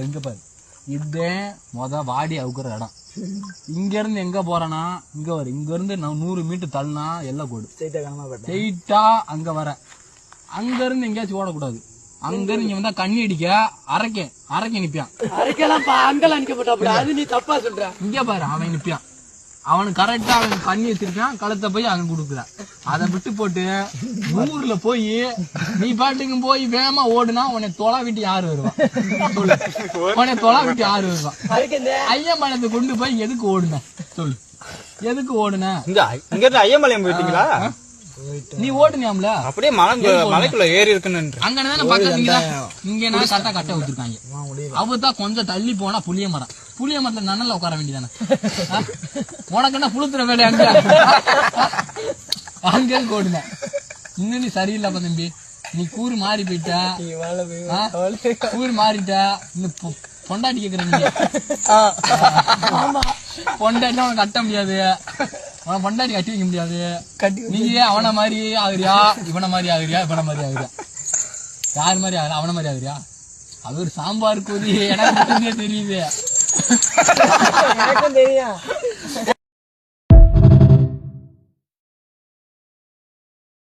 இங்க பாரு, இதுதான் வாடி அவுக்குற இடம். இங்க இருந்து எங்க போறேன்னா இங்க வரும். இங்க இருந்து 100 மீட்டர் தள்ளினா எல்லாம் கோடு ஸ்ட்ரெயிட்டா அங்க வர. அங்க இருந்து எங்கேயாச்சும் ஓடக்கூடாது. அங்க இருந்து இங்க வந்தா கண்ணி அடிக்க அரைக்க நிப்பான். நீ தப்பா சொல்ற. இங்க பாரு, அவன் நிப்பான். அவனுக்கு கரெக்டா அவன் கண்ணி வச்சிருக்கான். களத்தை போய் அவன் கொடுக்குறான். அதை விட்டு போட்டு 100ல போய் நீ பாட்டுக்கு போய் வேகமா ஓடுனா உன்னை தொலை விட்டு யாரு வருவான்? சொல்லு, உன்னை தொலை விட்டு யாரு வருவான்? ஐயம்பாளையத்தை கொண்டு போய் எதுக்கு ஓடுன சொல்லு? எதுக்கு ஓடுன? இங்க இருந்து ஐயம்பாளையம் போயிட்டீங்களா? நீ ஓடுனியாம்ல? அப்படியே மலைக்குள்ள ஏறி இருக்குன்னு அங்கதானே பக்கத்துல இங்க கரெக்டா கட்ட வச்சிருக்காங்க. அவதான் கொஞ்சம் தள்ளி போனா புளிய மரத்துல நன்னல உட்கார வேண்டியதானே. உனக்கு என்ன புளுத்துற வேலை? அங்க ஓடுன. இன்னும் நீ சரியில்லாம தம்பி, நீ கூறு மாறி போயிட்ட. கூறு மாறிட்ட. இன்னும் பொண்டாட்டி கேக்குறீங்க. பொண்டாட்டி அவனை கட்ட முடியாது. அவன் பொண்டாட்டி கட்டி வைக்க முடியாது. நீங்க அவனை மாதிரி ஆகுறியா, இவனை மாதிரி ஆகுறியா, இவனை மாதிரி ஆகுறியா? யாரு மாதிரி ஆகுற? அவனை மாதிரி ஆகுறியா? அது ஒரு சாம்பார் கூதி. எனக்கு தெரியுது. எனக்கும் தெரியும்.